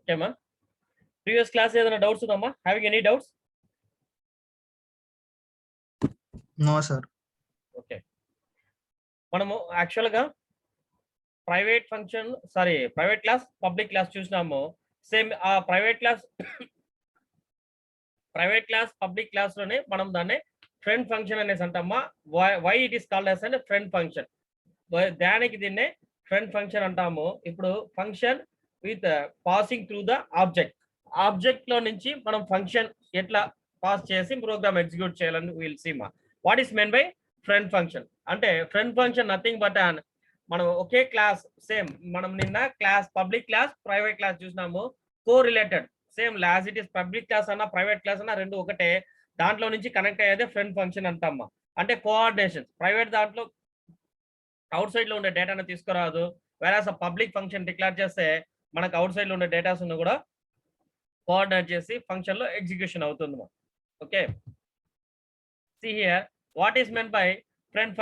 ఓకేమా? Previous class ఏదైనా doubts ఉందమ్మా? Having any doubts? No sir. Okay, మనము యాక్చువల్గా ప్రైవేట్ క్లాస్ పబ్లిక్ క్లాస్ చూసినాము. సేమ్ ఆ ప్రైవేట్ క్లాస్ పబ్లిక్ క్లాస్ లోనే మనం దాన్ని ఫ్రెండ్ ఫంక్షన్ అనేసి అంటామా. Why it is called as అంటే ఫ్రెండ్ ఫంక్షన్. దానికి దీన్నే ఫ్రెండ్ ఫంక్షన్ అంటాము. ఇప్పుడు function with passing through the object లో నుంచి మనం ఫంక్షన్ ఎట్లా పాస్ చేసి ప్రోగ్రామ్ ఎగ్జిక్యూట్ చేయాలని విల్ సీ మా. What is meant by friend function అంటే ఫ్రెండ్ ఫంక్షన్ నథింగ్ బట్ మనం ఒకే క్లాస్ సేమ్ మనం నిన్న class public class private class చూసినాము. Correlated same as it is public class అన్న ప్రైవేట్ క్లాస్ అన్న రెండు ఒకటే. దాంట్లో నుంచి కనెక్ట్ అయ్యేదే ఫ్రెండ్ ఫంక్షన్ అంటామా. అంటే కోఆర్డినేషన్ ప్రైవేట్ దాంట్లో అవుట్ సైడ్ లో ఉండే డేటాను తీసుకురాదు. వేరాస్ పబ్లిక్ ఫంక్షన్ డిక్లేర్ చేస్తే మనకు అవుట్ సైడ్ లో ఉండే డేటాస్ కూడా కోఆర్డినేట్ చేసి ఫంక్షన్ లో ఎగ్జిక్యూషన్ అవుతుంది. Okay, see here what is meant by friend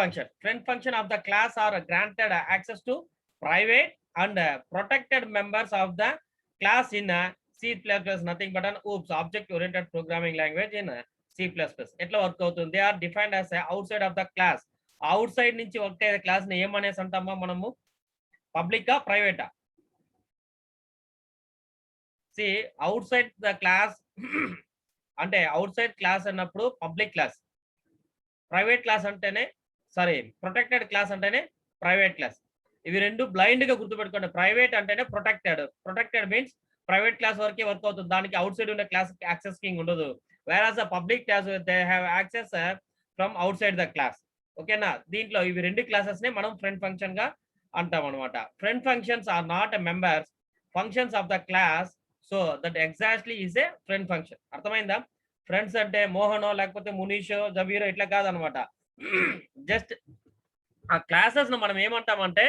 function of the class are granted access to private and protected members of the class in C++, nothing but an object oriented programming language in C++. ఎట్లా work అవుతుంది? They are defined as outside of the class. Outside నుంచి work అయ్యే class ని ఏమనేసి అంటామా మనము? పబ్లికా ప్రైవేటా? See outside the class అంటే అవుట్ సైడ్ క్లాస్ అన్నప్పుడు పబ్లిక్ క్లాస్, ప్రైవేట్ క్లాస్ అంటేనే ప్రొటెక్టెడ్ క్లాస్ అంటేనే ప్రైవేట్ క్లాస్. ఇవి రెండు బ్లైండ్ గా గుర్తుపెట్టుకోండి. ప్రైవేట్ అంటేనే ప్రొటెక్టెడ్ మీన్స్ ప్రైవేట్ క్లాస్ వరకే వర్క్ అవుతుంది. దానికి అవుట్ సైడ్ ఉన్న క్లాస్ యాక్సెస్ కింగ్ ఉండదు. వేరాస్ public class they have access from out side the class. ఓకేనా? దీంట్లో ఇవి రెండు క్లాసెస్ నే మనం ఫ్రెండ్ ఫంక్షన్ గా అంటాం అనమాట. Friend functions are not members functions of the class, so that exactly is a friend function. అర్థమైందా? ఫ్రెండ్స్ అంటే మోహనో లేకపోతే మునీషో జబీరో ఇట్లా కాదనమాట. జస్ట్ ఆ క్లాసెస్ ను మనం ఏమంటామంటే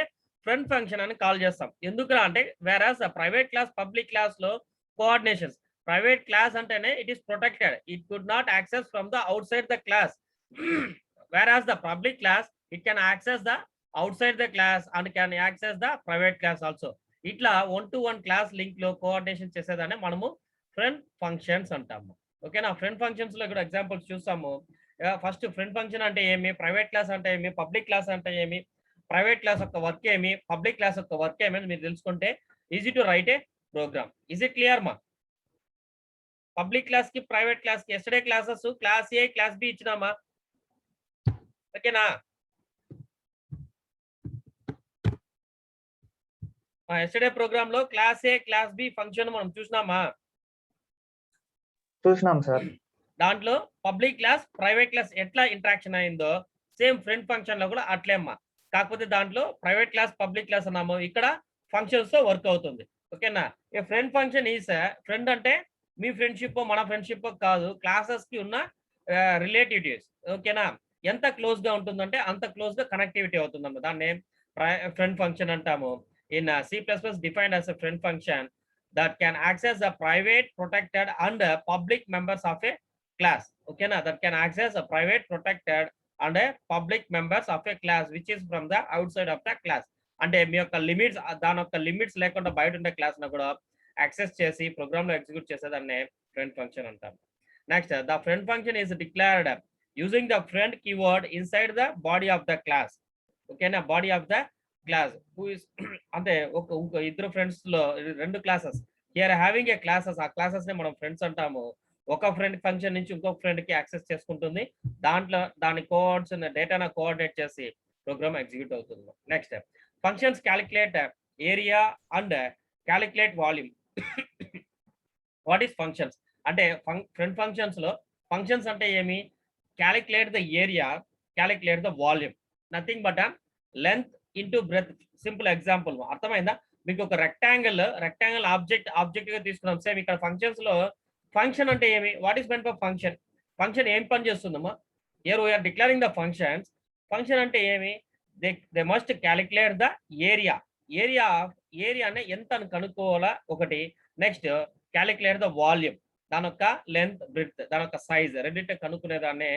ఫ్రెండ్ ఫంక్షన్ అని కాల్ చేస్తాం. ఎందుకు అంటే వేరాస్ ప్రైవేట్ క్లాస్ పబ్లిక్ క్లాస్ లో కోఆర్డినేషన్స్. ప్రైవేట్ క్లాస్ అంటేనే it is protected, it could not access from the out side the class. వేరాస్ the public class it can access the out side the class and can access the private class also. ఇట్లా 1-to-1 class link లో coordination చేసేదాన్ని మనము friend functions అంటాము. ఓకేనా? Friend functions లో కూడా examples చూస్తాము. First friend function అంటే ఏమి, ప్రైవేట్ క్లాస్ అంటే ఏమి, పబ్లిక్ క్లాస్ అంటే ఏమి, ప్రైవేట్ క్లాస్ యొక్క వర్క్ ఏమి, పబ్లిక్ క్లాస్ యొక్క వర్క్ ఏమి అని మీరు తెలుసుకుంటే easy to write a program. Is it clear మా? పబ్లిక్ క్లాస్ కి ప్రైవేట్ క్లాస్ కి yesterday classes class A class B ఇచ్చినామా? ఓకేనా? ఎస్టర్డే ప్రోగ్రామ్ లో class A class B function మనం చూసినామా? చూసినాం సార్. దాంట్లో పబ్లిక్ క్లాస్ ప్రైవేట్ క్లాస్ ఎట్లా ఇంటరాక్షన్ అయిందో సేమ్ ఫ్రెండ్ ఫంక్షన్ లో కూడా అట్లే అమ్మా. కాకపోతే దాంట్లో ప్రైవేట్ క్లాస్ పబ్లిక్ క్లాస్ అన్నాము, ఇక్కడ ఫంక్షన్స్ తో వర్క్ అవుతుంది. ఓకేనా? ఈ ఫ్రెండ్ ఫంక్షన్ ఈస్ ఫ్రెండ్ అంటే మీ ఫ్రెండ్షిప్ మన ఫ్రెండ్షిప్ కాదు, క్లాసెస్ కి ఉన్న రిలేటివిటీస్. ఓకేనా? ఎంత క్లోజ్ గా ఉంటుందంటే అంత క్లోజ్ గా కనెక్టివిటీ అవుతుంది అన్నమాట. దాన్ని ఫ్రెండ్ ఫంక్షన్ అంటాము. In C++ defined as a friend function that can access the private, protected and public members of a class. Okay na? That can access a private, protected and a public members of a class which is from the outside of the class. అంటే మీ యొక్క limits దాని యొక్క limits లేకుండా బయట ఉండే class ను కూడా access చేసి ప్రోగ్రామ్ లో ఎగ్జిక్యూట్ చేసేదాన్ని ఫ్రెండ్ ఫంక్షన్ అంటాం. Next the friend function is declared using the friend keyword inside the body of the class. ఓకేనా? Body of the class who is అంటే ఒక ఇద్దరు ఫ్రెండ్స్ లో రెండు classes here having a classes, ఆ classes ని మనం ఫ్రెండ్స్ అంటాము. ఒక ఫ్రెండ్ ఫంక్షన్ నుంచి ఇంకొక ఫ్రెండ్ కి యాక్సెస్ చేసుకుంటుంది. దాంట్లో దాని కోఆర్డ్స్ డేటాను కోఆర్డినేట్ చేసి ప్రోగ్రామ్ ఎగ్జిక్యూట్ అవుతుంది. Next functions calculate area and calculate volume. What is functions అంటే ఫ్రెండ్ ఫంక్షన్స్ లో ఫంక్షన్స్ అంటే ఏమి? Calculate the area, calculate the volume, nothing but length into breath. Simple example అర్థమైందా మీకు? ఒక రెక్టాంగిల్ ఆబ్జెక్ట్ గా తీసుకున్నాం. సేమ్ ఇక్కడ ఫంక్షన్స్ లో ఫంక్షన్ అంటే ఏమి? What is meant for function? Function ఏం పని చేస్తుందమ్మా? Here we are declaring the functions. Function అంటే ఏమి? They must calculate the area. ఏరియానే ఎంత అని కనుక్కోవాలా ఒకటి. నెక్స్ట్ క్యాలిక్యులేట్ ద వాల్యూమ్, దాని యొక్క లెంత్ బ్రెడ్త్, దాని యొక్క సైజ్ రెండింటి కనుక్కునేదాన్నే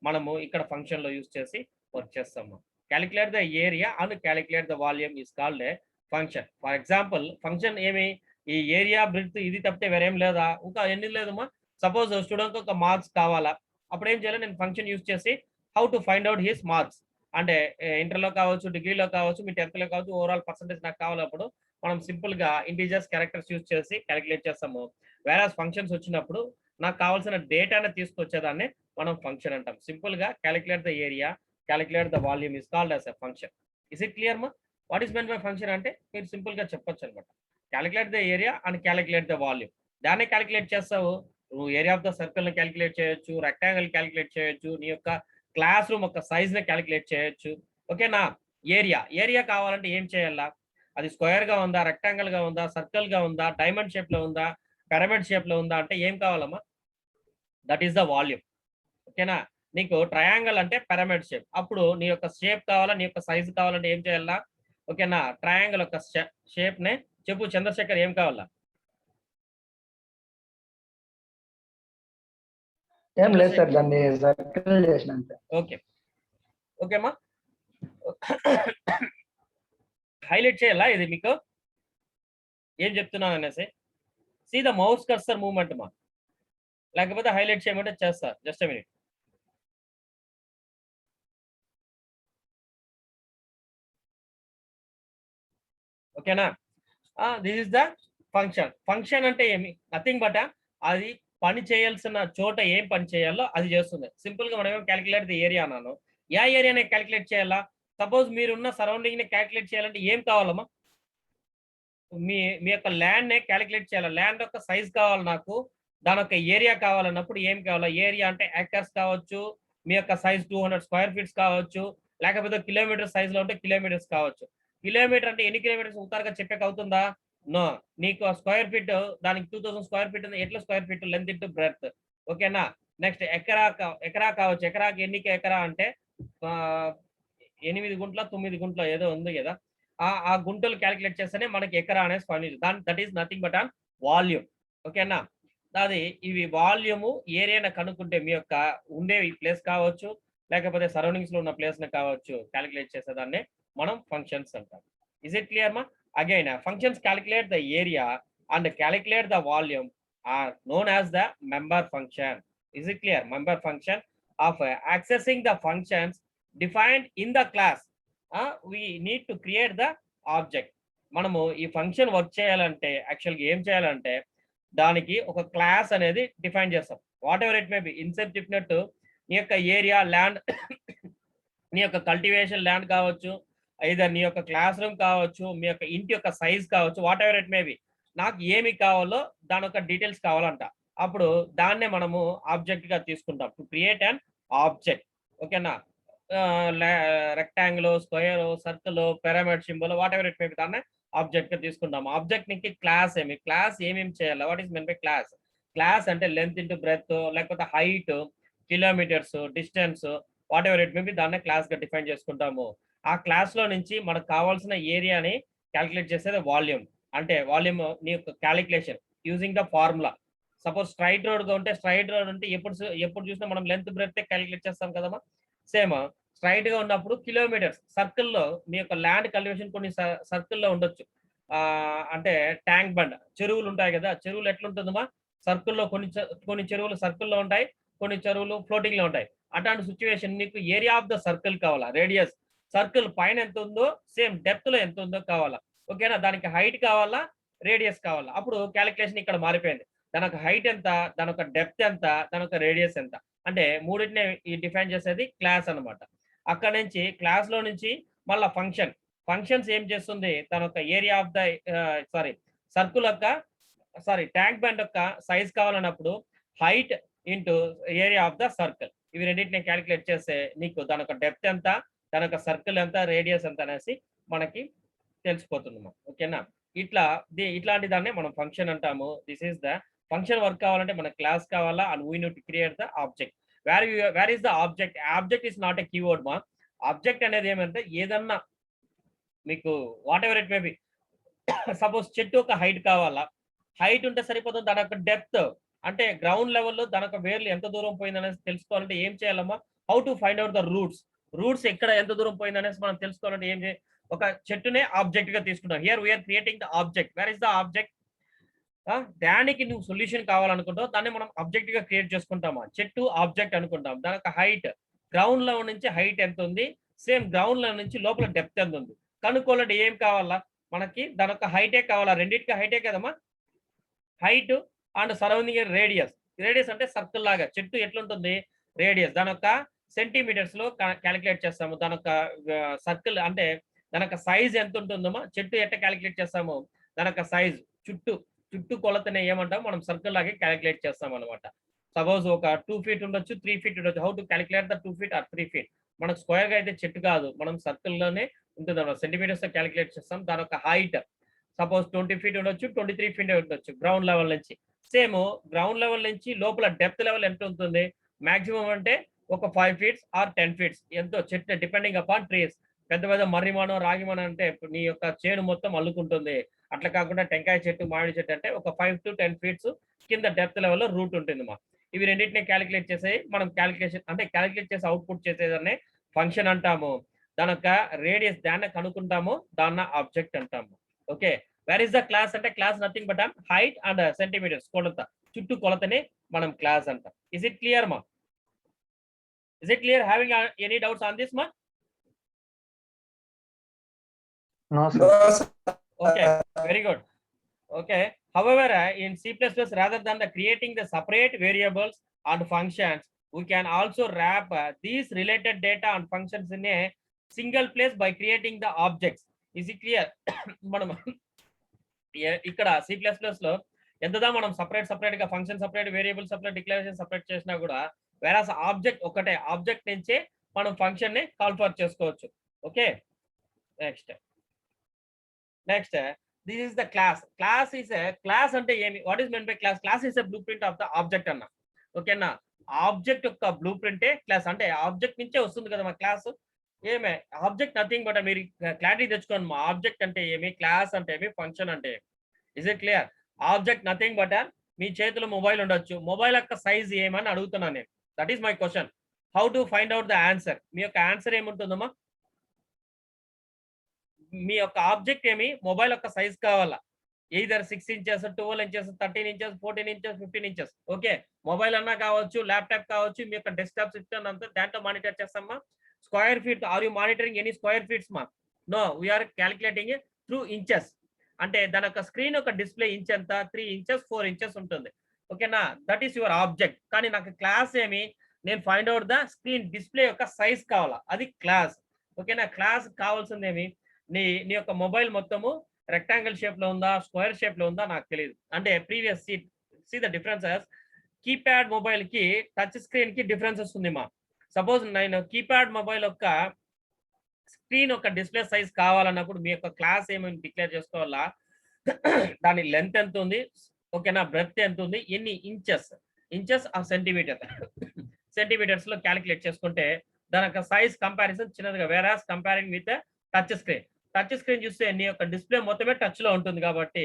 మనము ఇక్కడ ఫంక్షన్ లో యూజ్ చేసి వర్క్ చేస్తాము. Calculate the area and calculate the volume is called a function. For example, function ఏమి? ఈ ఏరియా బ్రెడ్త్ ఇది తప్పితే వేరేం లేదా? ఇంకా ఎన్ని లేదమ్మా? సపోజ్ స్టూడెంట్‌కి ఒక మార్క్స్ కావాలా? అప్పుడు ఏం చేయాలి? నేను ఫంక్షన్ యూజ్ చేసి how to find out his marks అంటే ఇంటర్‌లో కావచ్చు, డిగ్రీలో కావచ్చు, మీ 10థ్‌లో కావచ్చు, ఓవరాల్ పర్సెంటేజ్ నాకు కావాలప్పుడు మనం సింపుల్‌గా ఇంటిజర్స్, క్యారెక్టర్స్ యూజ్ చేసి కాలిక్యులేట్ చేస్తాము. వేరాస్ ఫంక్షన్స్ వచ్చినప్పుడు నాకు కావాల్సిన డేటాని తీసుకొచ్చేదాన్ని మనం ఫంక్షన్ అంటాం. సింపుల్‌గా calculate the area, calculate the volume is called as a function. Is it clear మా? What is mean by function అంటే మీరు సింపుల్‌గా చెప్పొచ్చనమాట. Calculate the area and calculate the volume. దాన్నే కాలిక్యులేట్ చేస్తావు. నువ్వు ఏరియా ఆఫ్ ద సర్కిల్‌ని కాలిక్యులేట్ చేయొచ్చు, రెక్టాంగిల్ కాలిక్యులేట్ చేయొచ్చు, నీ యొక్క క్లాస్ రూమ్ యొక్క సైజ్‌ని కాలిక్యులేట్ చేయొచ్చు. ఓకేనా? ఏరియా కావాలంటే ఏం చేయాలా? అది స్క్వేర్‌గా ఉందా? రెక్టాంగిల్‌గా ఉందా? సర్కిల్‌గా ఉందా? డైమండ్ షేప్‌లో ఉందా? పిరమిడ్ షేప్‌లో ఉందా? అంటే ఏం కావాలమ్మా? That is the volume. ఓకేనా? నీకు ట్రయాంగిల్ అంటే పిరమిడ్ షేప్. అప్పుడు నీ యొక్క షేప్ కావాలా? నీ యొక్క సైజ్ కావాలంటే ఏం చేయాలా? ఓకేనా? ట్రయాంగిల్ యొక్క షేప్‌ని చెప్పు చంద్రశేఖర్ ఏం కావాలా? ఏం లేదు సార్, దాన్ని సర్కిల్ చేసిన అంతే. ఓకే. ఓకేమ్మా? హైలైట్ చేయాలా ఇది మీకు? ఏం చెప్తున్నాననేసి? See the mouse cursor movement మా. లేకపోతే హైలైట్ చేయమంటే చేస్తా. Just a minute. ఓకేనా? This is the function. Function అంటే ఏమి? నథింగ్ బట్ అది పని చేయాల్సిన చోట ఏం పని చేయాలో అది చేస్తుంది. సింపుల్‌గా మనం ఏమో కాలిక్యులేట్ ది ఏరియా అన్నాను. ఏ ఏరియాని కాలిక్యులేట్ చేయాలా? సపోజ్ మీరున్న సరౌండింగ్‌ని కాలిక్యులేట్ చేయాలంటే ఏం కావాలమ్మా? మీ మీ యొక్క ల్యాండ్‌ని కాలిక్యులేట్ చేయాలి. ల్యాండ్ యొక్క సైజ్ కావాలి నాకు. దాని యొక్క ఏరియా కావాలన్నప్పుడు ఏం కావాలి? ఏరియా అంటే ఏకర్స్ కావచ్చు, మీ యొక్క సైజ్ 200 స్క్వేర్ ఫీట్స్ కావచ్చు, లేకపోతే కిలోమీటర్ సైజ్‌లో ఉంటే కిలోమీటర్స్ కావచ్చు. కిలోమీటర్ అంటే ఎన్ని కిలోమీటర్స్ ఉత్తారుగా చెప్పేకి అవుతుందా? నో. నీకు ఆ స్క్వేర్ ఫీట్ దానికి 2000 స్క్వేర్ ఫీట్ ఉంది. ఎట్లా square feet? Length into breadth. ఓకేనా? నెక్స్ట్ ఎకరా కావచ్చు. ఎకరాకి ఎన్నికి ఎకరా అంటే ఆహ్, 8 గుంటలో, 9 గుంటలో ఏదో ఉంది గదా! ఆ గుంటలు కాలిక్యులేట్ చేస్తేనే మనకి ఎకరా అనేది that is nothing but on volume. ఓకేనా? అది ఇవి వాల్యూము, ఏరియాని కనుక్కుంటే మీ యొక్క ఉండే ప్లేస్ కావచ్చు, లేకపోతే సరౌండింగ్స్‌లో ఉన్న ప్లేస్‌ని కావచ్చు కాలిక్యులేట్ చేసేదాన్నే మనం ఫంక్షన్స్ అంటాం. ఇస్ ఇట్ క్లియర్ మా? Again functions calculate the area and calculate the volume are known as the member function. Is it clear? Member function of accessing the functions defined in the class. We need to create the object. మనము ఈ function work చేయాలంటే యాక్చువల్‌గా ఏం చేయాలంటే దానికి ఒక class అనేది define చేస్తాం. Whatever it may be ఇన్సెప్ట్ చెప్పినట్టు నీ యొక్క ఏరియా, ల్యాండ్ నీ యొక్క కల్టివేషన్ ల్యాండ్ కావచ్చు, ఐదర్ నీ యొక్క క్లాస్ రూమ్ కావచ్చు, మీ యొక్క ఇంటి యొక్క సైజ్ కావచ్చు, whatever it may B. నాకు ఏమి కావాలో దాని యొక్క డీటెయిల్స్ కావాలంట. అప్పుడు దాన్నే మనము ఆబ్జెక్ట్‌గా తీసుకుంటాం. To create an object. ఓకేనా? Rectangle, square, circle, pyramid symbol whatever it may be దాన్నే ఆబ్జెక్ట్‌గా తీసుకుంటాం. ఆబ్జెక్ట్ నుంచి క్లాస్ క్లాస్ ఏమేమి చేయాలి? What is mean by class? Class అంటే లెంత్ ఇంటూ బ్రెడ్త్ లేకపోతే height, kilometres, distance whatever it may be దాన్నే క్లాస్‌గా డిఫైన్ చేసుకుంటాము. ఆ క్లాస్‌లో నుంచి మనకు కావాల్సిన ఏరియాని కాలిక్యులేట్ చేసేది వాల్యూమ్. అంటే వాల్యూమ్ నీ యొక్క calculation using the formula. Suppose straight రోడ్‌గా ఉంటే స్ట్రెయిట్ రోడ్ ఉంటే ఎప్పుడు చూసినా మనం లెంత్ బ్రెడ్తే కాలిక్యులేట్ చేస్తాం కదమ్మా! సేమ్ స్ట్రెయిట్‌గా ఉన్నప్పుడు కిలోమీటర్స్ సర్కిల్‌లో మీ యొక్క ల్యాండ్ కల్టివేషన్ కొన్ని సర్కిల్‌లో ఉండొచ్చు. అంటే ట్యాంక్ బండ్ చెరువులు ఉంటాయి కదా! చెరువులు ఎట్లుంటుందమ్మా? సర్కిల్‌లో కొన్ని చెరువులు సర్కిల్‌లో ఉంటాయి. కొన్ని చెరువులు ఫ్లోటింగ్‌లో ఉంటాయి. అట్లాంటి సిట్యుయేషన్ నీకు ఏరియా ఆఫ్ ద సర్కిల్ కావాలా? రేడియస్ సర్కిల్ పైన ఎంత ఉందో సేమ్ డెప్త్‌లో ఎంత ఉందో కావాలా? ఓకేనా? దానికి హైట్ కావాలా? రేడియస్ కావాలా? అప్పుడు కాలిక్యులేషన్ ఇక్కడ మారిపోయింది. దాని యొక్క హైట్ ఎంత? దాని యొక్క డెప్త్ ఎంత? దాని యొక్క రేడియస్ ఎంత? అంటే మూడిటిని డిఫైన్ చేసేది క్లాస్ అన్నమాట. అక్కడి నుంచి క్లాస్‌లో నుంచి మళ్ళా ఫంక్షన్స్ ఏం చేస్తుంది? తన యొక్క ఏరియా ఆఫ్ ద సర్కిల్ యొక్క ట్యాంక్ బండ్ యొక్క సైజ్ కావాలన్నప్పుడు height into area of the circle. ఇవి రెండిటిని కాలిక్యులేట్ చేస్తే నీకు దాని యొక్క డెప్త్ ఎంత? దాని యొక్క సర్కిల్ ఎంత? రేడియస్ ఎంత అనేసి మనకి తెలిసిపోతుందన్నమాట. ఓకేనా? ఇట్లాంటి దాన్నే మనం ఫంక్షన్ అంటాము. This is the function work కావాలంటే మనకు క్లాస్ కావాలా and we need to create the object. Where is the object? Object is not a keyword మా. ఆబ్జెక్ట్ అనేది ఏమంటే ఏదన్నా మీకు what ever it may B suppose చెట్టు యొక్క హైట్ కావాలా? హైట్ ఉంటే సరిపోతుంది. దాని యొక్క డెప్త్ అంటే గ్రౌండ్ లెవెల్‌లో దాని యొక్క వేర్లు ఎంత దూరం పోయిందనేసి తెలుసుకోవాలంటే ఏం చేయాలమ్మా? How to find out the roots. Roots ఎక్కడ ఎంత దూరం పోయిందనేసి మనం తెలుసుకోవాలంటే ఒక చెట్టునే ఆబ్జెక్ట్‌గా తీసుకుంటాం. Here we are creating the object. Where is the object? దానికి నువ్వు సొల్యూషన్ కావాలనుకుంటావు, దాన్ని మనం ఆబ్జెక్ట్ గా క్రియేట్ చేసుకుంటామా. చెట్టు ఆబ్జెక్ట్ అనుకుంటాం. దాని యొక్క హైట్ గ్రౌండ్ లెవెల్ నుంచి హైట్ ఎంత ఉంది, సేమ్ గ్రౌండ్ లెవెల్ నుంచి లోపల డెప్త్ ఎంత ఉంది కనుక్కోవాలంటే ఏం కావాలా మనకి, దాని యొక్క హైటే కావాలా, రెండింటికి హైటే కదమ్మా. Height and surrounding radius. Radius అంటే సర్కిల్ లాగా, చెట్టు ఎట్లుంటుంది రేడియస్, దాని యొక్క సెంటీమీటర్స్ లో క్యాలిక్యులేట్ చేస్తాము. దాని యొక్క సర్కిల్ అంటే దాని యొక్క సైజ్ ఎంత ఉంటుందమ్మా, చెట్టు ఎట్లా క్యాలిక్యులేట్ చేస్తాము, దాని యొక్క సైజ్ చుట్టూ కొలతనే ఏమంటాం మనం సర్కిల్ లాగే క్యాలిక్యులేట్ చేస్తాం అనమాట. సపోజ్ ఒక 2 feet ఉండొచ్చు, 3 feet ఉండొచ్చు. How to calculate the 2 feet or 3 feet. మనకు స్క్వేర్ గా అయితే చెట్టు కాదు, మనం సర్కిల్ లోనే ఉంటుంది అన్నమాట. సెంటీమీటర్స్ తో క్యాలిక్యులేట్ చేస్తాం. దాని యొక్క హైట్ సపోజ్ 20 feet ఉండొచ్చు, 23 feet ఉండొచ్చు గ్రౌండ్ లెవెల్ నుంచి. సేమ్ గ్రౌండ్ లెవెల్ నుంచి లోపల డెప్త్ లెవెల్ ఎంత ఉంటుంది, మాక్సిమం అంటే ఒక 5 feet ఆర్ 10 feet ఎంతో చెట్టు డిపెండింగ్ అపాన్ ట్రీస్. పెద్ద పెద్ద మర్రిమానం రాగిమానం అంటే నీ యొక్క చేను మొత్తం అల్లుకుంటుంది. అట్లా కాకుండా టెంకాయ చెట్టు మామిడి చెట్టు అంటే ఒక 5 to 10 feet కింద డెప్త్ లెవెల్లో రూట్ ఉంటుంది మా. ఇవి రెండింటిని క్యాలిక్యులేట్ చేసే మనం క్యాలిక్యులేషన్ అంటే క్యాలిక్యులేట్ చేసి అవుట్పుట్ చేసేదాన్ని ఫంక్షన్ అంటాము. దాని యొక్క రేడియస్ దాన్ని కనుక్కుంటాము, దాన్ని ఆబ్జెక్ట్ అంటాము. Okay, where is the class అంటే class nothing but height and centimetres కొలత, చుట్టూ కొలతని మనం క్లాస్ అంటాం. ఇస్ ఇట్ క్లియర్ మా? Is it clear? Having any doubts on this మా? No, sir. Okay, very good. Okay, however in C++ rather than the creating the separate variables and functions, we can also wrap these related data and functions in a single place by creating the objects. Is it clear? మనం ఇక్కడ C++ లో ఎంతదా మనం separate గా function separate, variable separate, declaration separate చేసినా కూడా వేరస్ object ఒకటే, object నుంచే మనం ఫంక్షన్ ని కాల్ చేసుకోవచ్చు. Okay, next this is the class. Class is a class అంటే ఏమి, what is meant by class? Class is a blueprint of the object అన్న. ఓకేనా, ఆబ్జెక్ట్ యొక్క బ్లూ ప్రింటే క్లాస్. అంటే ఆబ్జెక్ట్ నుంచే వస్తుంది కదా మా క్లాస్. ఏమే ఆబ్జెక్ట్ నథింగ్ బట్ మీరు క్లారిటీ తెచ్చుకోండి మా. ఆబ్జెక్ట్ అంటే ఏమి, క్లాస్ అంటే ఏమి, ఫంక్షన్ అంటే ఏమి. Is it clear? Object nothing but మీ చేతిలో మొబైల్ ఉండొచ్చు, మొబైల్ యొక్క సైజ్ ఏమని అడుగుతున్నాను నేను. That is my question. How to find out the answer? మీ యొక్క ఆన్సర్ ఏముంటుందమ్మా? మీ యొక్క ఆబ్జెక్ట్ ఏమి, మొబైల్ యొక్క సైజ్ కావాలా. Either 6 inches, 12 inches, 13 inches, 14 inches, 15 inches. Okay, mobile అన్నా కావచ్చు, ల్యాప్టాప్ కావచ్చు, మీ యొక్క డెస్క్టాప్ సిస్టమ్ అంతా దాంట్లో మానిటర్ చేస్తామా. Square feet, are you monitoring any square feets మా? No, we are calculating through inches. అంటే దాని యొక్క స్క్రీన్ యొక్క డిస్ప్లే ఇంచ్ ఎంత, 3 inches 4 inches ఉంటుంది. ఓకేనా, దట్ ఈస్ యువర్ ఆబ్జెక్ట్. కానీ నాకు క్లాస్ ఏమి, నేను find out the screen display యొక్క సైజ్ కావాలా, అది క్లాస్. ఓకేనా, క్లాస్ కావాల్సింది ఏమి, నీ యొక్క మొబైల్ మొత్తము రెక్టాంగిల్ షేప్ లో ఉందా, స్క్వేర్ షేప్ లో ఉందా నాకు తెలియదు. అంటే previous see the differences. Keypad mobile కి టచ్ స్క్రీన్ కి డిఫరెన్సెస్ ఉంది మా. సపోజ్ నేను కీప్యాడ్ మొబైల్ యొక్క స్క్రీన్ యొక్క డిస్ప్లే సైజ్ కావాలన్నప్పుడు మీ యొక్క క్లాస్ ఏమని డిక్లేర్ చేసుకోవాలా, దాని లెంత్ ఎంత ఉంది, ఓకేనా, బ్రెడ్త్ ఎంత ఉంది, ఎన్ని ఇంచెస్ ఆ సెంటీమీటర్స్ లో క్యాలిక్యులేట్ చేసుకుంటే దాని యొక్క సైజ్ కంపారిజన్ చిన్నదిగా. వేరాస్ కంపేరింగ్ విత్ టచ్ స్క్రీన్ చూస్తే నీ యొక్క డిస్ప్లే మొత్తమే టచ్ లో ఉంటుంది కాబట్టి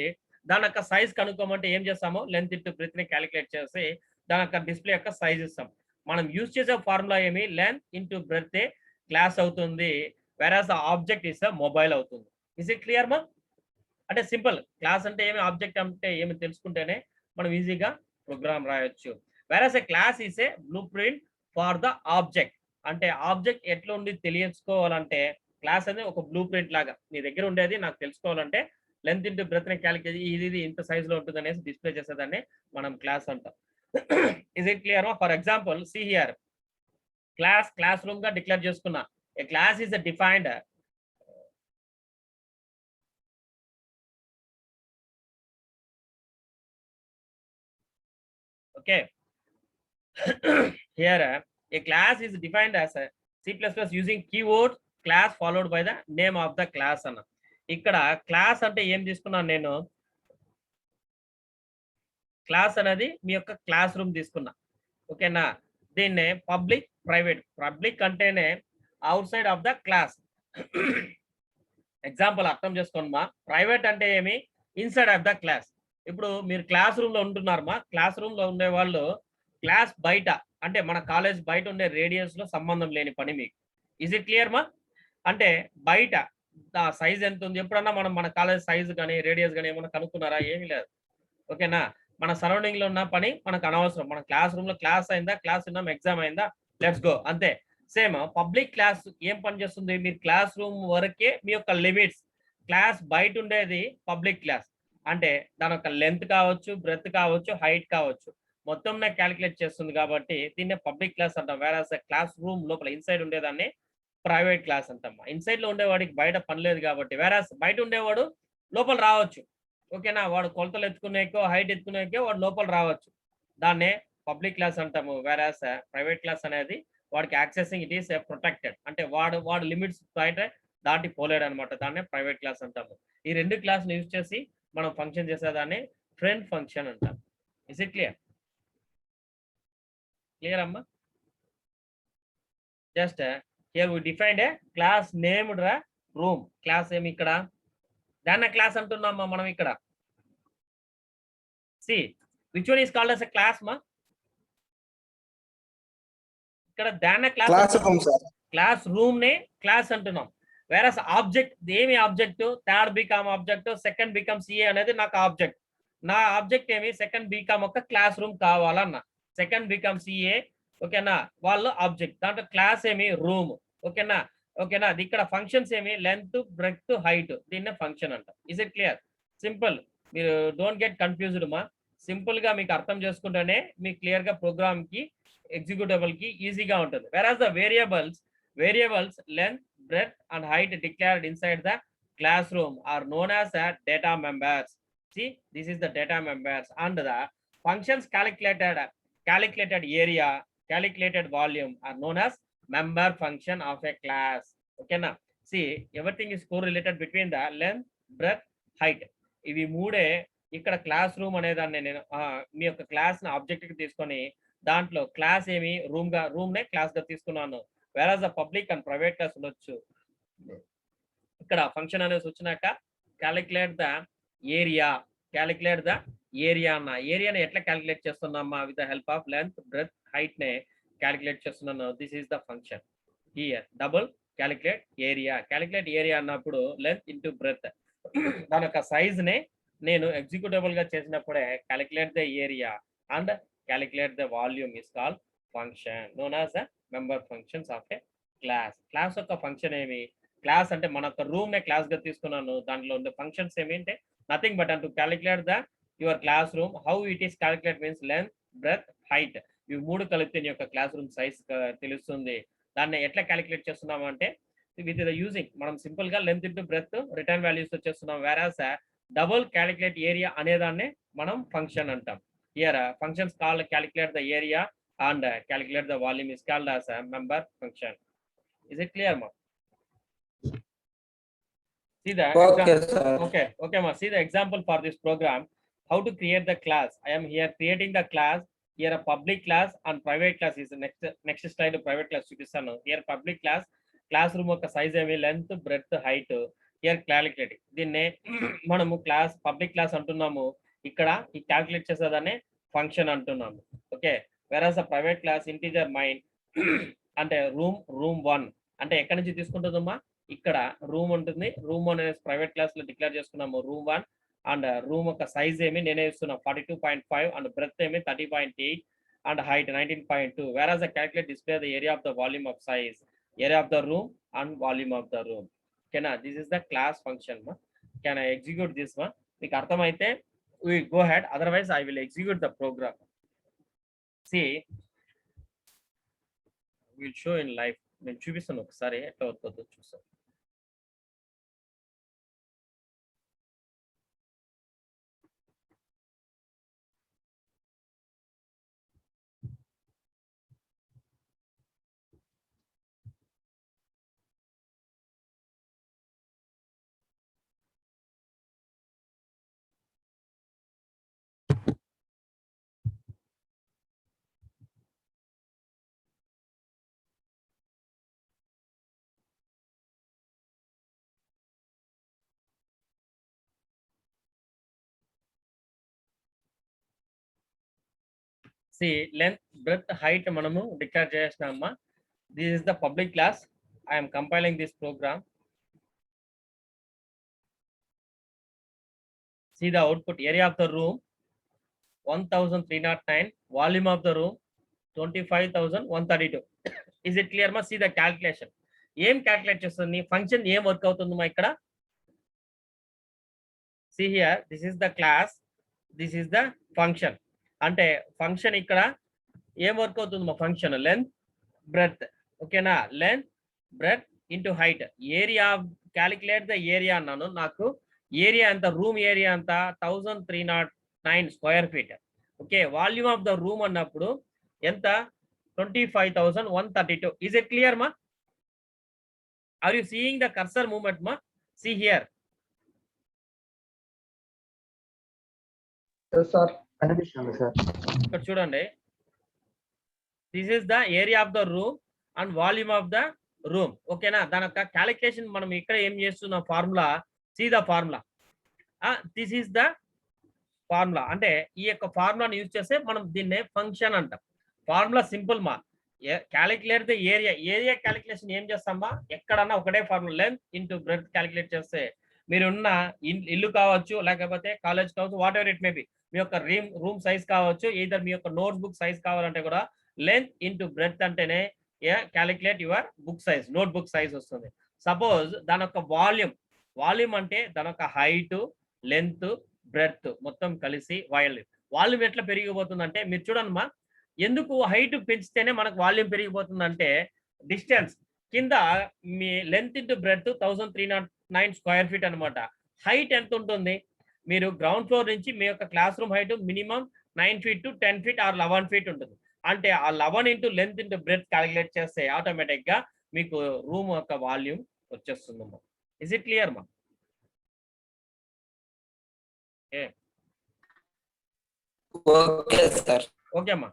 దాని యొక్క సైజ్ కనుక్కోమంటే ఏం చేస్తామో లెంత్ ఇంటూ బ్రెడ్త్ ని క్యాలిక్యులేట్ చేసి దాని యొక్క డిస్ప్లే యొక్క సైజ్ ఇస్తాం. మనం యూజ్ చేసే ఫార్ములా ఏమి, లెంత్ ఇంటూ బ్రెడ్త్ క్లాస్ అవుతుంది, వేరాస్ ఆబ్జెక్ట్ ఇస్ మొబైల్ అవుతుంది. ఇస్ ఇట్ క్లియర్ మా? అంటే సింపుల్, క్లాస్ అంటే ఏమి, ఆబ్జెక్ట్ అంటే ఏమి తెలుసుకుంటేనే మనం ఈజీగా ప్రోగ్రామ్ రాయొచ్చు. Whereas a class is a blueprint for the object. అంటే ఆబ్జెక్ట్ ఎట్లా ఉండి తెలుసుకోవాలంటే క్లాస్ అనేది ఒక బ్లూ ప్రింట్ లాగా నీ దగ్గర ఉండేది నాకు తెలుసుకోవాలంటే లెంత్ ఇంటూ బ్రెడ్త్ ని క్యాలిక్యులేట్ ఇది ఇంత సైజ్ లో ఉంటుంది అనేసి డిస్ప్లే చేసేదాన్ని మనం క్లాస్ అంటాం. Is it clear? For example see here, classroom గా డిక్లేర్ చేసుకున్నా. A class is defined okay. Here a class is defined as a C++ using keyword class followed by the name of the class అన్న. ఇక్కడ class అంటే ఏం తీసుకున్నాను నేను, class అనేది మీ యొక్క క్లాస్ రూమ్ తీసుకున్నా. ఓకేనా, దీన్నే పబ్లిక్ అంటేనే out side of the class. Example అర్థం చేసుకోండి మా. ప్రైవేట్ అంటే ఏమి, ఇన్సైడ్ ఆఫ్ ద క్లాస్. ఇప్పుడు మీరు క్లాస్ రూమ్ లో ఉంటున్నారు మా, క్లాస్ రూమ్ లో ఉండే వాళ్ళు క్లాస్ బయట అంటే మన కాలేజ్ బయట ఉండే రేడియస్ లో సంబంధం లేని పని మీకు. ఇస్ ఇట్ క్లియర్ మా? అంటే బయట సైజ్ ఎంత ఉంది, ఎప్పుడన్నా మనం మన కాలేజ్ సైజ్ కానీ రేడియస్ కానీ ఏమన్నా కనుక్కున్నారా? ఏమీ లేదు. ఓకేనా? మన సరౌండింగ్ లో ఉన్న పని మనకు అనవసరం. మన క్లాస్ రూమ్ లో క్లాస్ అయిందా, క్లాస్ విన్నాం, ఎగ్జామ్ అయిందా, లెట్స్ గో అంతే. సేమ్ పబ్లిక్ క్లాస్ ఏం పని చేస్తుంది, మీరు క్లాస్ రూమ్ వరకే మీ యొక్క లిమిట్స్. క్లాస్ బయట ఉండేది పబ్లిక్ క్లాస్. అంటే దాని యొక్క లెంత్ కావచ్చు, బ్రెత్ కావచ్చు, హైట్ కావచ్చు, మొత్తం క్యాలిక్యులేట్ చేస్తుంది కాబట్టి దీన్నే పబ్లిక్ క్లాస్ అంటాం. వేరాస్ క్లాస్ రూమ్ లోపల ఇన్సైడ్ ఉండేదాన్ని ప్రైవేట్ క్లాస్ అంటమ్మా. ఇన్సైడ్ లో ఉండేవాడికి బయట పని లేదు కాబట్టి, వేరాస్ బయట ఉండేవాడు లోపల రావచ్చు. ఓకేనా? వాడు కొలతలు ఎత్తుకునేకో, హైట్ ఎత్తుకునేకో వాడు లోపల రావచ్చు. దాన్నే పబ్లిక్ క్లాస్ అంటాము. వేరాస్ ప్రైవేట్ క్లాస్ అనేది వాడికి యాక్సెసింగ్ ఇట్ ఈస్ ప్రొటెక్టెడ్. అంటే వాడు లిమిట్స్ బయట దాటి పోలేడు అనమాట. దాన్నే ప్రైవేట్ క్లాస్ అంటాము. ఈ రెండు క్లాస్ యూజ్ చేసి మనం ఫంక్షన్ చేసేదాన్ని ఫ్రెండ్ ఫంక్షన్ అంటాం. Is it clear? క్లియర్ అమ్మా? Just here we defined a class named room. Class ఏమి ఇక్కడ దాన్న క్లాస్ అంటున్నామా మనం ఇక్కడ. See which one is called as a class మా? ఇక్కడ దాన్న క్లాస్ రూమ్ సార్. క్లాస్ రూమ్ నే క్లాస్ అంటున్నాం. వేరస్ ఆబ్జెక్ట్ ఏమి object, third BCom object, second BCom CA అనేది నాకు ఆబ్జెక్ట్. నా ఆబ్జెక్ట్ ఏమి సెకండ్ బీకామ్ ఒక క్లాస్ రూమ్ కావాలన్న. సెకండ్ బీకామ్ సిఏ ఓకేనా వాళ్ళు ఆబ్జెక్ట్. దాంట్లో క్లాస్ ఏమి రూమ్. ఓకేనా? ఓకేనా? అది ఇక్కడ ఫంక్షన్స్ ఏమి లెంత్, బ్రెడ్త్, హైట్. దీన్నే ఫంక్షన్ అంట. Is it clear? సింపుల్. మీరు డోంట్ గెట్ కన్ఫ్యూజ్డ్ మా. సింపుల్ గా మీకు అర్థం చేసుకుంటేనే మీకు క్లియర్ గా ప్రోగ్రామ్ కి ఎగ్జిక్యూటబుల్ కి ఈజీగా ఉంటుంది. Whereas the variables length, breadth and height declared inside the classroom are known as the data members. See, this is the data members. And the functions calculated area, calculated volume are known as member function of a class. Okay na? See, everything is correlated between the length, breadth, height. ఇవి మూడే ఇక్కడ class room అనేదాన్ని నేను మీ యొక్క class ని object కి తీసుకొని దాంట్లో క్లాస్ ఏమి రూమ్ నే క్లాస్ గా తీసుకున్నాను. Whereas the public and private class ఉండొచ్చు. ఇక్కడ ఫంక్షన్ అనేసి వచ్చినాక క్యాలిక్యులేట్ ద ఏరియా అన్న. ఏరియాని ఎట్లా క్యాలిక్యులేట్ చేస్తున్నామా? With the help of length, breadth, height నే క్యాలిక్యులేట్ చేస్తున్నాను. This is the function. Here double calculate area అన్నప్పుడు లెంత్ ఇంటూ బ్రెడ్త్. దాని యొక్క సైజ్ నే నేను ఎగ్జిక్యూటబుల్ గా చేసినప్పుడే calculate the area and calculate the volume is called function known as the member functions of A class. Class యొక్క function ఏమి? Class అంటే మన యొక్క రూమ్ నే క్లాస్ గా తీసుకున్నాను. దాంట్లో ఉండే ఫంక్షన్స్ ఏమి అంటే nothing but to calculate the your class room. How it is calculate means length, breadth, height. ఇవి మూడు కలిపితే నీ యొక్క క్లాస్ రూమ్ సైజ్ తెలుస్తుంది. దాన్ని ఎట్లా క్యాలిక్యులేట్ చేస్తున్నాము అంటే విత్ ద యూజింగ్ మనం సింపుల్ గా length into breadth return values వచ్చేస్తున్నాం. వేరాస్ డబుల్ క్యాలిక్యులేట్ ఏరియా అనేదాన్ని మనం ఫంక్షన్ అంటాం. Here functions called calculate the area and calculate the volume is called as a member function. Is it clear ma? See the Okay sir. Okay ma. See the example for this program. How to create the class. I am here creating the class. Here a public class and private class is the next slide. Private class చూపిస్తాను. Here public classroom యొక్క size ఏమి, length, breadth, height. Here calculate. దీన్నే మనము public class అంటున్నాము. ఇక్కడ ఈ calculate చేసేదాన్ని function అంటున్నాము. Okay. Whereas a private class integer mind అంటే రూమ్ 1 అంటే ఎక్కడి నుంచి తీసుకుంటుందమ్మా? ఇక్కడ రూమ్ ఉంటుంది. రూమ్ 1 అనేది ప్రైవేట్ క్లాస్ లో డిక్లేర్ చేసుకున్నాము రూమ్ 1. అండ్ రూమ్ యొక్క సైజ్ ఏమి నేనే ఇస్తున్నా 42.5 అండ్ బ్రెడ్త్ ఏమి 30.8 and height 19.2. Whereas a calculate display the area of the volume of size, area of the room and volume of the room. Okay na? This is the class function ma. Can I execute this one? మీకు అర్థమైతే we go ahead, otherwise I will execute the program. See, we'll show in live. నేను చూపిస్తాను ఒకసారి ఎట్లా అవుతుందో చూస్తాను. See, length, breadth, height మనము declare చేసినామా. This is the public class. I am compiling this program. See the output area of the room 1309, volume of the room 25,132. Is it clear ma? See the calculation. ఏం calculate చేస్తుంది, function ఏం work అవుతుంది మా ఇక్కడ? See here, this is the class, this is the function. అంటే function ఇక్కడ ఏం work అవుతుంది మా? ఫంక్షన్ లెంత్ బ్రెడ్త్, ఓకేనా? Length breadth into height. Area, calculate the area అన్నాను. నాకు ఏరియా ఎంత, రూమ్ ఏరియా అంత 1309 square feet. Okay, volume of the room అన్నప్పుడు ఎంత? 25,132. Is it clear ma? Are you seeing the cursor movement ma? See here. Yes, sir. కనిపిస్తుంది sir. ఇక్కడ చూడండి, this is the area of the room and volume of the room. ఓకేనా? దాని యొక్క calculation మనం ఇక్కడ ఏం చేస్తున్నాం? Formula, see the formula. This is the formula. అంటే ఈ యొక్క ఫార్ములాని యూజ్ చేస్తే మనం దీన్నే ఫంక్షన్ అంటాం. ఫార్ములా సింపుల్ మా. Calculate the area. Area calculation ఏం చేస్తామా? ఎక్కడన్నా ఒకటే formula, length into breadth calculate చేస్తే మీరున్న ఇల్లు కావచ్చు, లేకపోతే కాలేజ్ కావచ్చు, whatever it may be, మీ యొక్క రూమ్ సైజ్ కావచ్చు, ఈధర్ మీ యొక్క నోట్ బుక్ సైజ్ కావాలంటే కూడా లెంత్ ఇంటూ బ్రెడ్త్ అంటేనే calculate your book size, notebook size వస్తుంది. సపోజ్ దాని యొక్క వాల్యూమ్ అంటే దాని యొక్క హైట్, లెంత్, బ్రెడ్త్ మొత్తం కలిసి వాల్యూమ్ ఎట్లా పెరిగిపోతుందంటే మీరు చూడండి మా. ఎందుకు హైట్ పెంచితేనే మనకు వాల్యూమ్ పెరిగిపోతుందంటే, డిస్టెన్స్ కింద మీ length into breadth 1309 square feet అనమాట. హైట్ ఎంత ఉంటుంది? మీరు గ్రౌండ్ ఫ్లోర్ నుంచి మీ యొక్క classroom height minimum 9 feet to 10 feet or 11 feet ఉంటుంది. అంటే ఆ 11 into length into breadth calculate చేస్తే ఆటోమేటిక్ గా మీకు రూమ్ యొక్క వాల్యూమ్ వచ్చేస్తుందమ్మా. ఇస్ ఇట్ క్లియర్ మా? Okay sir. ఓకే అమ్మా.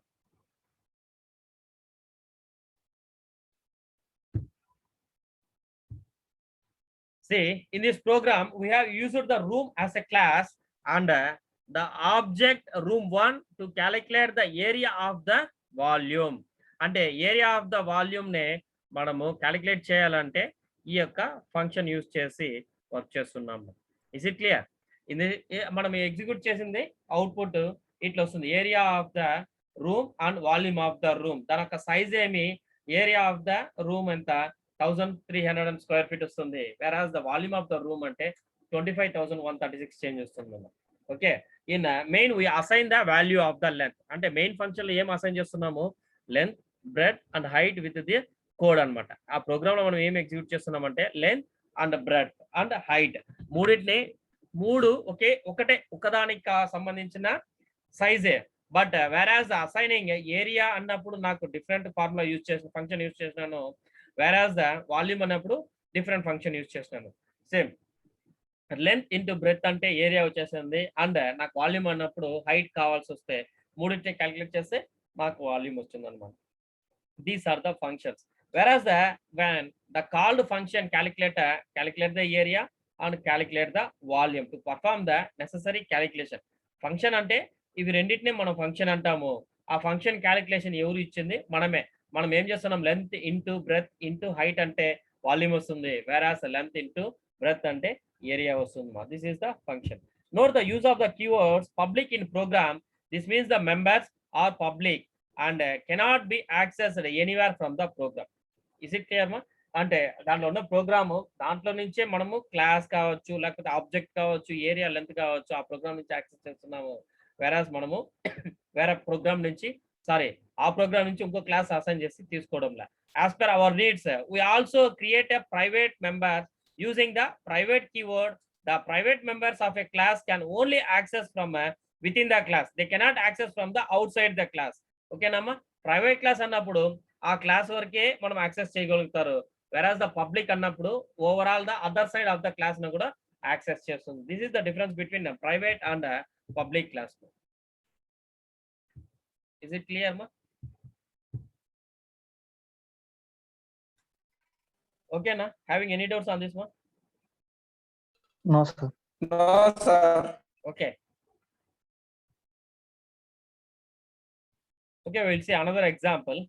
See, in this program, we have used the room as a class and the object room 1 to calculate the area of the volume. అంటే area of the volume నే మనము calculate చేయాలంటే ఈ యొక్క function use చేసి work చేస్తున్నాము. Is it clear? ఇది మనం ఎగ్జిక్యూట్ చేసింది అవుట్పుట్ ఇట్లా వస్తుంది. Area of the room and volume of the room. దాని యొక్క సైజ్ ఏమి? ఏరియా ఆఫ్ ద రూమ్ ఎంత? 1300 స్క్వేర్ ఫీట్ వస్తుంది. Whereas the volume of the room అంటే 25,136 చేంజ్ వస్తుంది. Okay, in main we assign the value of the length. అంటే main function లో ఏం అసైన్ చేస్తున్నాము? Length, breadth and height with the code అనమాట. ఆ ప్రోగ్రామ్ లో మనం ఏం ఎగ్జిక్యూట్ చేస్తున్నామంటే length and breadth and height మూడింటిని ఒకదానికి సంబంధించిన సైజే. బట్ వెరాస్ అసైనింగ్ ఏరియా అన్నప్పుడు నాకు డిఫరెంట్ ఫార్ములా యూజ్ చేసిన ఫంక్షన్ యూజ్ చేసినాను. వెరాస్ ద వాల్యూమ్ అన్నప్పుడు డిఫరెంట్ ఫంక్షన్ యూజ్ చేసినాను. సేమ్ లెంత్ ఇంటూ బ్రెడ్త్ అంటే ఏరియా వచ్చేసింది. అండ్ నాకు వాల్యూమ్ అన్నప్పుడు హైట్ కావాల్సి వస్తే మూడింటిని క్యాలిక్యులేట్ చేస్తే మాకు వాల్యూమ్ వస్తుంది అనమాట. These are the functions. Whereas when the called function calculate the area and calculate the volume to perform the necessary calculation. Function అంటే ఇవి రెండింటిని మనం ఫంక్షన్ అంటాము. ఆ ఫంక్షన్ క్యాలిక్యులేషన్ ఎవరు ఇచ్చింది? మనమే. మనం ఏం చేస్తున్నాం? Length into breadth into height అంటే వాల్యూమ్ వస్తుంది. వెరాస్ లెంత్ ఇంటూ బ్రెడ్త్ అంటే ఏరియా వస్తుంది. This is the function. Note the use of the keywords public in program. This means the members are public and cannot be accessed anywhere from the program. Is it clear మా? అంటే దాంట్లో ఉన్న programme దాంట్లో నుంచే మనము class కావచ్చు, లేకపోతే object కావచ్చు, ఏరియా లెంత్ కావచ్చు, ఆ ప్రోగ్రామ్ నుంచి యాక్సెస్ చేస్తున్నాము. వెరాస్ మనము వేరే ప్రోగ్రామ్ నుంచి ఆ ప్రోగ్రామ్ నుంచి ఇంకో క్లాస్ అసైన్ చేసి తీసుకోవడంలా. As per our needs we also create a private member using the private keyword. The private members of a class can only access from within the class. They cannot access from the outside the class. ఓకేనమ్మా? Private class అన్నప్పుడు ఆ class వరకే మనం access చేయగలుగుతారు. వెరాస్ the public అన్నప్పుడు overall the other side of the class ను కూడా access చేస్తుంది. This is the difference between private and public class. Is it clear ma? Okay na? Having any doubts on this one? No sir. No sir. Okay. Okay, we'll see another example.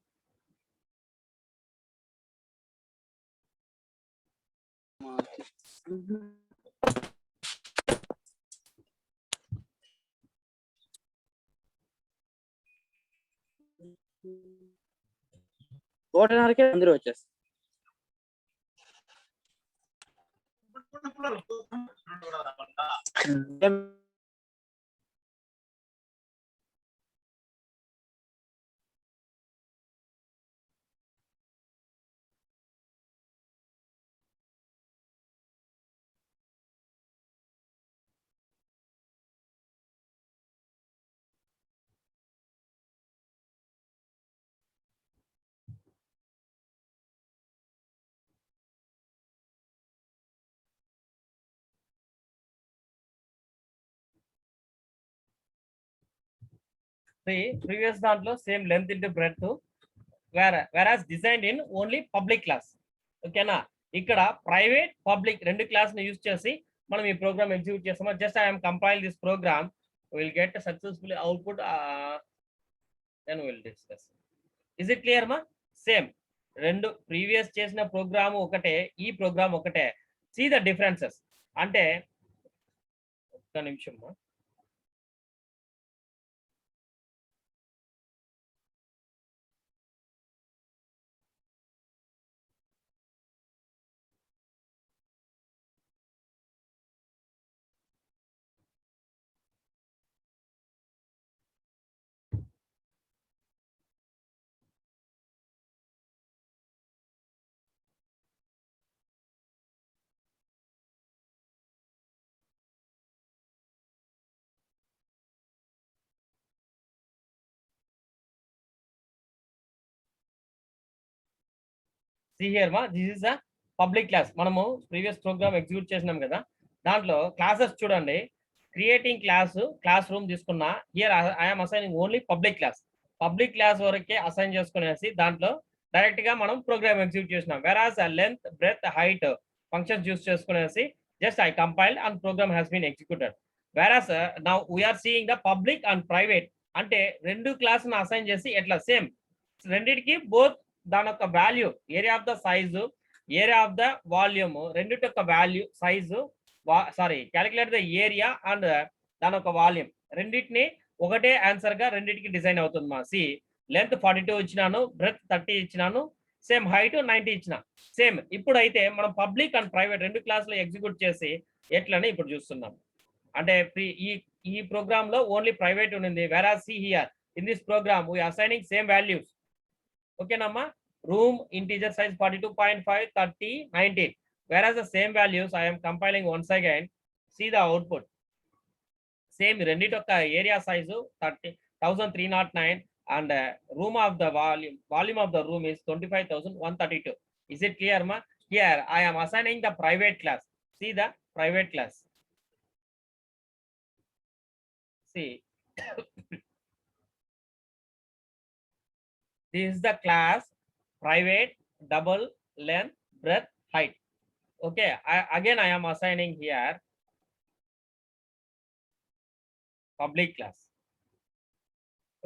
ఒకటిన్నరకే అందరూ వచ్చేస్తారు. Previous దాంట్లో same length into breadth whereas designed in only public class. ఓకేనా, ఇక్కడ private public రెండు class ని use చేసి మనం ఈ ప్రోగ్రామ్ ఎగ్జిక్యూట్ చేస్తాము. Just I'm compile this program, will get successful output, then will discuss. Is it clear మా? Same రెండు ప్రీవియస్ చేసిన ప్రోగ్రామ్ ఒకటే, ఈ ప్రోగ్రామ్ ఒకటే. See the differences. అంటే ఒక్క నిమిషం మా. See here ma, this is a public class. మనము ప్రీవియస్ ప్రోగ్రామ్ ఎగ్జిక్యూట్ చేసినాం కదా, దాంట్లో క్లాసెస్ చూడండి. క్రియేటింగ్ క్లాస్ రూమ్ తీసుకున్నా. Here I'm assigning only public class. Public class వరకే అసైన్ చేసుకునేసి దాంట్లో డైరెక్ట్ గా మనం ప్రోగ్రామ్ ఎగ్జిక్యూట్ చేసినాం. Whereas length, breadth, height functions use చేసుకునేసి just I compiled and program has been executed. Whereas now we are seeing the public and private. అంటే రెండు class assign చేసి ఎట్లా సేమ్ రెండిటికి బోత్ దాని యొక్క value, area of the size, area of the volume, రెండిటి యొక్క value size, calculate the area and దాని యొక్క వాల్యూమ్ రెండింటిని ఒకటే ఆన్సర్ గా రెండింటికి డిజైన్ అవుతుంది మా. సి లెంత్ 42 ఇచ్చినాను, బ్రెత్ 30 ఇచ్చినాను, సేమ్ హైట్ 90 ఇచ్చిన. సేమ్ ఇప్పుడైతే మనం పబ్లిక్ అండ్ ప్రైవేట్ రెండు క్లాసులు ఎగ్జిక్యూట్ చేసి ఎట్లని ఇప్పుడు చూస్తున్నాం. అంటే ఈ ప్రోగ్రామ్ లో ఓన్లీ ప్రైవేట్ ఉంది. Whereas see here in this program we assigning same values. ఓకేనమ్మా, room integer size 42.5, 30, 19. Whereas the same values I am compiling once again. See the output. Same రెండిటి యొక్క area size 30,309 and room of the volume of the room is 25,132. Is it clear ma? Here I am assigning the private class. See the private class. See this is the class private, double, length, breadth, height. Okay, I am assigning here public class.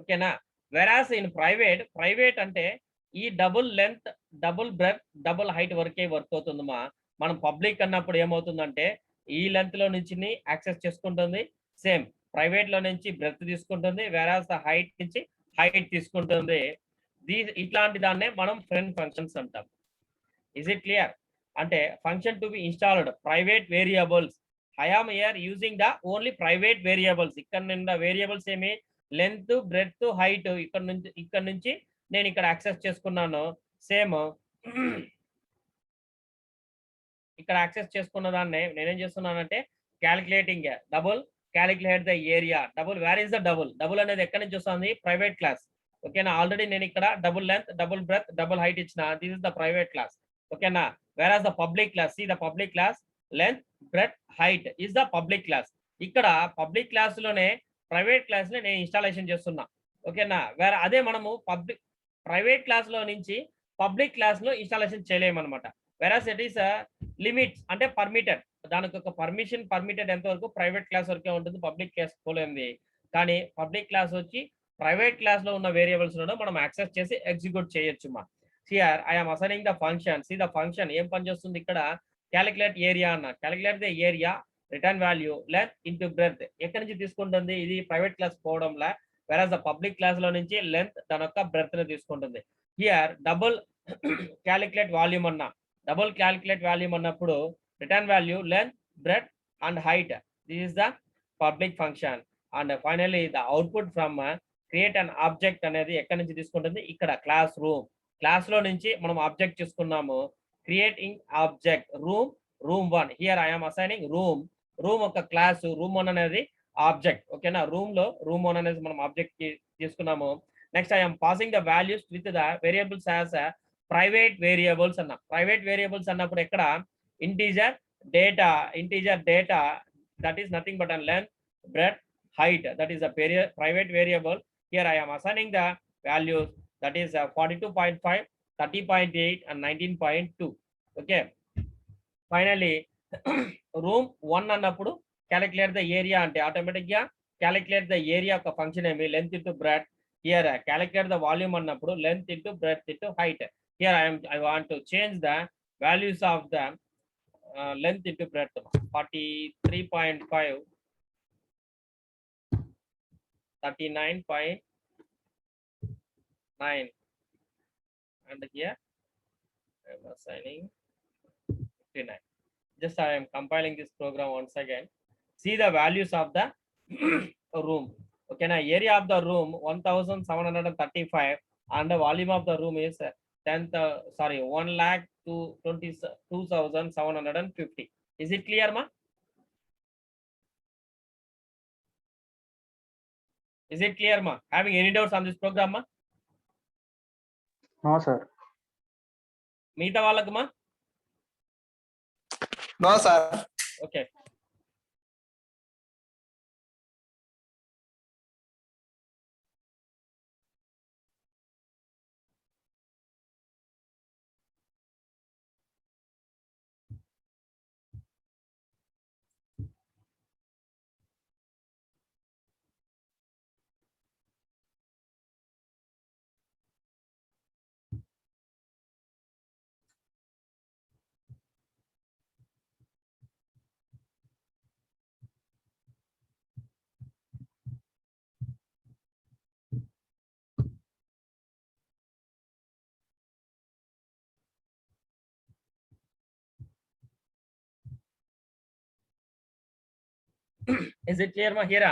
Okay na, whereas in private అంటే ఈ double length, double breadth, double height వరకే work అవుతుందమ్మా. మనం public అన్నప్పుడు ఏమవుతుందంటే ఈ length లో నుంచి యాక్సెస్ చేసుకుంటుంది, సేమ్ ప్రైవేట్ లో నుంచి బ్రెత్ తీసుకుంటుంది, వేరాస్ ద హైట్ నుంచి హైట్ తీసుకుంటుంది. ఇట్లాంటి దాన్నే మనం ఫ్రెండ్ ఫంక్షన్స్ అంటాం. Is it clear? అంటే function to be installed private variables. I am here using the only private variables. ఇక్కడ నిన్న వేరియబుల్స్ ఏమి లెంత్, బ్రెడ్త్, హైట్ ఇక్కడ నుంచి నేను ఇక్కడ యాక్సెస్ చేసుకున్నాను. సేమ్ ఇక్కడ యాక్సెస్ చేసుకున్న దాన్ని నేనేం చేస్తున్నానంటే calculating double, calculate the area. Double, wear is the double అనేది ఎక్కడి నుంచి వస్తుంది? Private class. ఓకేనా, ఆల్రెడీ నేను ఇక్కడ double length, double breadth, double height ఇచ్చిన. This is the private class. ఓకేనా, where the public class, see the public class length, breadth, height is the public class. ఇక్కడ పబ్లిక్ క్లాస్ లోనే private class ని నేను installation చేస్తున్నా. ఓకేనా, వేరే అదే మనము ప్రైవేట్ క్లాస్ లో నుంచి పబ్లిక్ క్లాస్ లో ఇన్స్టాలేషన్ చేయలేమన్నమాట. వెరాస్ ఇట్ ఈస్ లిమిట్స్ అంటే పర్మిటెడ్. దానికి ఒక పర్మిటెడ్ ఎంత వరకు ప్రైవేట్ క్లాస్ వరకే ఉంటుంది, పబ్లిక్ క్లాస్ పోలేంది. కానీ పబ్లిక్ క్లాస్ వచ్చి ప్రైవేట్ క్లాస్ లో ఉన్న వేరియబుల్స్ లో మనం యాక్సెస్ చేసి ఎగ్జిక్యూట్ చేయొచ్చు మా. Here I am assigning the function. See the function ఏం పని చేస్తుంది ఇక్కడ? క్యాలిక్యులేట్ ఏరియా అన్న. Calculate the area, return value, length into breath. ఎక్కడి నుంచి తీసుకుంటుంది? ఇది ప్రైవేట్ క్లాస్ పోవడంలా వెరాజ్ ద పబ్లిక్ క్లాస్ లో నుంచి లెంత్ దాని యొక్క బ్రెత్ ని తీసుకుంటుంది. హియర్ డబుల్ క్యాలిక్యులేట్ వాల్యూమ్ అన్నా, డబుల్ క్యాలిక్యులేట్ వాల్యూమ్ అన్నప్పుడు return value length breath and height, this is the public function. And finally the output from create an object అనేది ఎక్కడి నుంచి తీసుకుంటుంది, ఇక్కడ క్లాస్ రూమ్. క్లాస్ లో నుంచి మనం ఆబ్జెక్ట్ తీసుకున్నాము, creating object room 1. Here I'm assigning room ఒక క్లాస్, రూమ్ 1 అనేది ఆబ్జెక్ట్. ఓకేనా, రూమ్ 1 అనేది మనం ఆబ్జెక్ట్ తీసుకున్నాము. Next I'm passing the values with the variables as private variables అన్న. ప్రైవేట్ వేరియబుల్స్ అన్నప్పుడు ఎక్కడ integer data that is nothing but and length breath height, that is a private variable. Here I am assigning the values, that is 42.5, 30.8 and 19.2. okay, finally room 1 అన్నప్పుడు calculate the area అంటే automatic గా calculate the area యొక్క function ఏమి length into breadth. Here calculate the volume అన్నప్పుడు length into breadth into height. Here I want to change the values of the length into breadth. 43.5, 39.9, and here I am assigning 59. Just I am compiling this program once again. See the values of the room. Okay, now area of the room 1735 and the volume of the room is 1,22,750. Is it clear, ma? Is it clear, ma? Having any doubts on this program, ma? No, sir. Meeta వాళ్ళకు ma? No, sir. Okay. Is it clear, ma? Here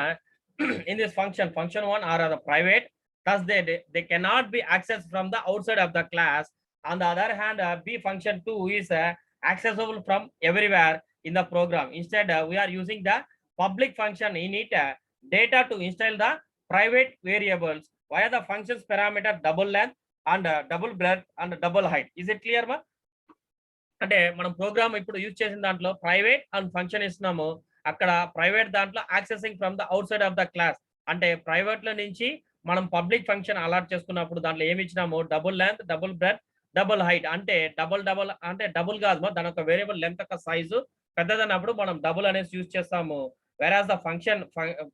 in this function 1 are the private, thus they cannot be accessed from the outside of the class. On the other hand, b function 2 is accessible from everywhere in the program. Instead we are using the public function in it data to install the private variables via the functions parameter double length and double breadth and double height. Is it clear, ma? అంటే మనం programme ఇప్పుడు use చేసిన దాంట్లో private and function ఇస్తున్నాము. అక్కడ private దాంట్లో accessing from the out side of the class, అంటే private లో నుంచి మనం పబ్లిక్ ఫంక్షన్ అలాట్ చేసుకున్నప్పుడు దాంట్లో ఏమి ఇచ్చినాము, double length double breadth double height. అంటే డబుల్ అంటే డబుల్ కాదు, దాని యొక్క వేరియబుల్ లెంత్ యొక్క సైజు పెద్దదన్నప్పుడు మనం డబుల్ అనేసి యూజ్ చేస్తాము. Whereas the function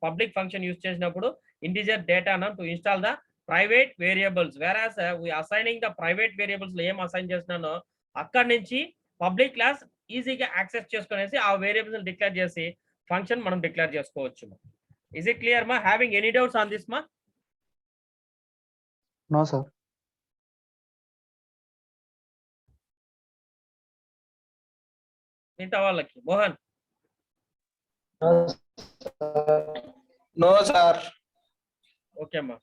public function use చేసినప్పుడు integer data to install the private variables. Whereas assigning the private variables లో ఏం అసైన్ చేస్తున్నానో అక్కడి నుంచి పబ్లిక్ క్లాస్ ఈజీగా యాక్సెస్ చేసుకునేసి ఆ వేరియబుల్స్ డిక్లేర్ చేసి ఫంక్షన్ మనం డిక్లేర్ చేసుకోవచ్చు. ఇస్ ఇట్ క్లియర్ మా? Having any doubts on this మా? No, sir. మిగతా వాళ్ళకి Mohan? No, sir. No, sir. Okay అమ్మా.